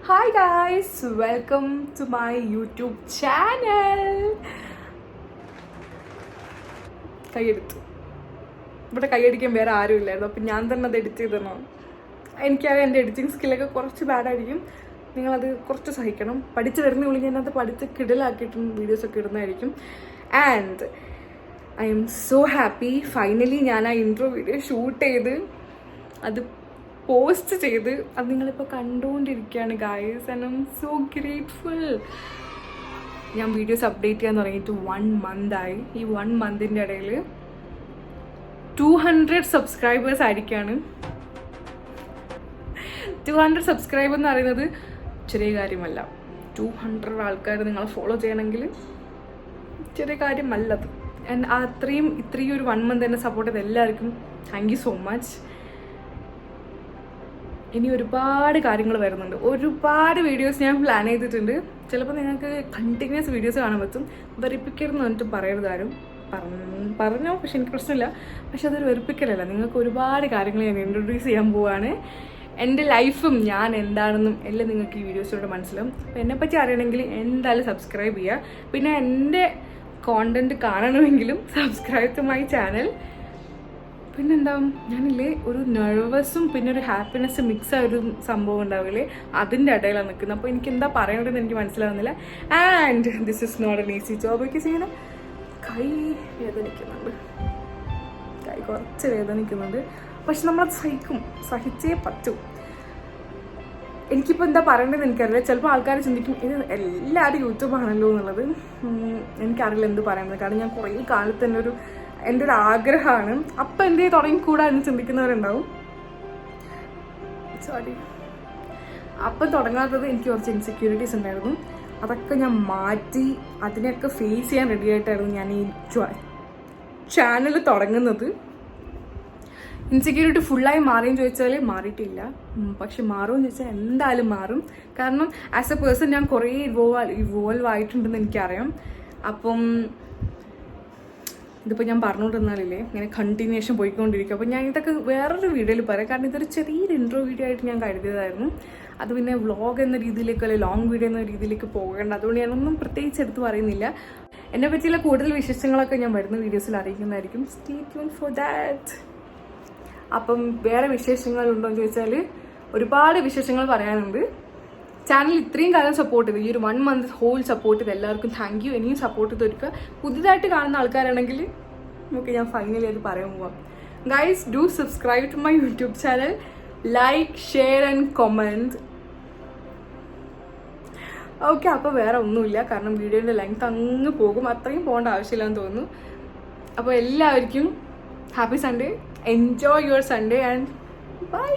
Hi guys, welcome to my YouTube channel. കൈയെടുത്തു. ഇവിടെ കൈയടിക്കാൻ വേറെ ആരും ഇല്ലായിരുന്നു, അപ്പം ഞാൻ തന്നെ അത് എഡിറ്റ് ചെയ്തിരുന്നു. എനിക്കറിയാം എൻ്റെ എഡിറ്റിംഗ് സ്കില്ലൊക്കെ കുറച്ച് ബാഡായിരിക്കും, നിങ്ങളത് കുറച്ച് സഹിക്കണം. പഠിച്ച് വരുന്ന ഉള്ളിൽ ഞാനത് പഠിച്ച് കിടലാക്കിയിട്ടും വീഡിയോസൊക്കെ ഇടുന്നതായിരിക്കും. And I M so happy, finally ഞാൻ ആ ഇൻട്രോ വീഡിയോ ഷൂട്ട് ചെയ്ത് അത് പോസ്റ്റ് ചെയ്ത് അത് നിങ്ങളിപ്പോൾ കണ്ടുകൊണ്ടിരിക്കുകയാണ് guys. And I M so grateful. ഞാൻ വീഡിയോസ് അപ്ഡേറ്റ് ചെയ്യാൻ തുടങ്ങിയിട്ട് 1 month ആയി. ഈ 1 monthൻ്റെ ഇടയിൽ 200 സബ്സ്ക്രൈബേഴ്സ് ആയിരിക്കുകയാണ്. 200 സബ്സ്ക്രൈബർ എന്ന് പറയുന്നത് ചെറിയ കാര്യമല്ല. 200 ആൾക്കാർ നിങ്ങളെ ഫോളോ ചെയ്യണമെങ്കിൽ ചെറിയ കാര്യമല്ലത്. ആൻഡ് ഇത്രയും ഒരു 1 month എന്നെ സപ്പോർട്ട് ചെയ്ത് എല്ലാവർക്കും താങ്ക് യു സോ മച്ച്. ഇനി ഒരുപാട് കാര്യങ്ങൾ വരുന്നുണ്ട്, ഒരുപാട് വീഡിയോസ് ഞാൻ പ്ലാൻ ചെയ്തിട്ടുണ്ട്. ചിലപ്പോൾ നിങ്ങൾക്ക് കണ്ടിന്യൂസ് വീഡിയോസ് കാണാൻ പറ്റും. വെറിപ്പിക്കരുതെന്ന് പറഞ്ഞിട്ട് പറയരുത് ആരും. പറഞ്ഞോ, പക്ഷെ എനിക്ക് പ്രശ്നമില്ല. പക്ഷെ അതൊരു വെറുപ്പിക്കലല്ല, നിങ്ങൾക്ക് ഒരുപാട് കാര്യങ്ങൾ ഞാൻ ഇൻട്രൊഡ്യൂസ് ചെയ്യാൻ പോവാണ്. എൻ്റെ ലൈഫും ഞാൻ എന്താണെന്നും എല്ലാം നിങ്ങൾക്ക് ഈ വീഡിയോസിലൂടെ മനസ്സിലാവും. അപ്പോൾ എന്നെപ്പറ്റി അറിയണമെങ്കിൽ എന്തായാലും സബ്സ്ക്രൈബ് ചെയ്യുക. പിന്നെ എൻ്റെ കോണ്ടൻറ്റ് കാണണമെങ്കിലും സബ്സ്ക്രൈബ് ടു മൈ ചാനൽ. പിന്നെന്താ, ഞാനില്ലേ ഒരു നെർവസും പിന്നെ ഒരു ഹാപ്പിനെസ്സും മിക്സ് ആയൊരു സംഭവം ഉണ്ടാവില്ലേ, അതിൻ്റെ ഇടയിലാണ് നിൽക്കുന്നത്. അപ്പോൾ എനിക്ക് എന്താ പറയേണ്ടതെന്ന് എനിക്ക് മനസ്സിലാവുന്നില്ല. And this is not an easy job. Because ഇങ്ങനെ കൈ വേദനിക്കുന്നുണ്ട്, കൈ കുറച്ച് വേദനിക്കുന്നുണ്ട്. പക്ഷെ നമ്മളത് സഹിച്ചേ പറ്റൂ. എനിക്കിപ്പോൾ എന്താ പറയേണ്ടതെന്ന് എനിക്കറിയില്ല. ചിലപ്പോൾ ആൾക്കാർ ചിന്തിക്കും ഇത് എല്ലാവരും യൂട്യൂബാണല്ലോ എന്നുള്ളത്. എനിക്കറിയില്ല എന്ത് പറയുന്നത്. കാരണം ഞാൻ കുറേ കാലത്ത് തന്നെ എൻ്റെ ഒരു ആഗ്രഹമാണ്. അപ്പം എന്തേ തുടങ്ങിക്കൂടാ എന്ന് ചിന്തിക്കുന്നവരുണ്ടാവും. സോറി, അപ്പം തുടങ്ങാത്തത് എനിക്ക് കുറച്ച് ഇൻസെക്യൂരിറ്റീസ് ഉണ്ടായിരുന്നു. അതൊക്കെ ഞാൻ മാറ്റി അതിനെയൊക്കെ ഫേസ് ചെയ്യാൻ റെഡി ആയിട്ടായിരുന്നു ഞാൻ ഈ ചാനൽ തുടങ്ങുന്നത്. ഇൻസെക്യൂരിറ്റി ഫുള്ളായി മാറിയെന്ന് ചോദിച്ചാൽ മാറിയിട്ടില്ല, പക്ഷെ മാറുമെന്ന് ചോദിച്ചാൽ എന്തായാലും മാറും. കാരണം ആസ് എ പേഴ്സൺ ഞാൻ കുറേ ഇവോൾവ് ആയിട്ടുണ്ടെന്ന് എനിക്കറിയാം. അപ്പം ഇതിപ്പോൾ ഞാൻ പറഞ്ഞുകൊണ്ടിരുന്നാലില്ലേ ഇങ്ങനെ കണ്ടിന്യൂഷൻ പോയിക്കൊണ്ടിരിക്കും. അപ്പോൾ ഞാൻ ഇതൊക്കെ വേറൊരു വീഡിയോയിൽ പറയാം. കാരണം ഇതൊരു ചെറിയൊരു ഇൻട്രോ വീഡിയോ ആയിട്ട് ഞാൻ കരുതിയതായിരുന്നു. അത് പിന്നെ വ്ളോഗ് എന്ന രീതിയിലേക്ക് അല്ലെങ്കിൽ ലോങ് വീഡിയോ എന്ന രീതിയിലേക്ക് പോകേണ്ട, അതുകൊണ്ട് ഞാനൊന്നും പ്രത്യേകിച്ച് എടുത്ത് പറയുന്നില്ല. എന്നെ പറ്റിയുള്ള കൂടുതൽ വിശേഷങ്ങളൊക്കെ ഞാൻ വരുന്ന വീഡിയോസിൽ അറിയിക്കുന്നതായിരിക്കും. Stay tune for that. അപ്പം വേറെ വിശേഷങ്ങളുണ്ടോ എന്ന് ചോദിച്ചാൽ ഒരുപാട് വിശേഷങ്ങൾ പറയാനുണ്ട്. ചാനൽ ഇത്രയും കാലം സപ്പോർട്ട് ചെയ്ത് ഈ ഒരു 1 month ഹോൾ സപ്പോർട്ട് ചെയ്ത് എല്ലാവർക്കും താങ്ക് യു. ഇനിയും സപ്പോർട്ട് ചെയ്ത് ഒരുക്കുക. പുതിയതായിട്ട് കാണുന്ന ആൾക്കാരാണെങ്കിൽ നമുക്ക് ഞാൻ ഫൈനലി അത് പറയാൻ പോവാം. Guys, do subscribe to my YouTube channel, like, share and comment. Okay, അപ്പോൾ വേറെ ഒന്നുമില്ല. കാരണം വീഡിയോൻ്റെ ലെങ്ത് അങ്ങ് പോകും, അത്രയും പോകേണ്ട ആവശ്യമില്ലെന്ന് തോന്നുന്നു. അപ്പോൾ എല്ലാവർക്കും happy Sunday, enjoy your Sunday and by.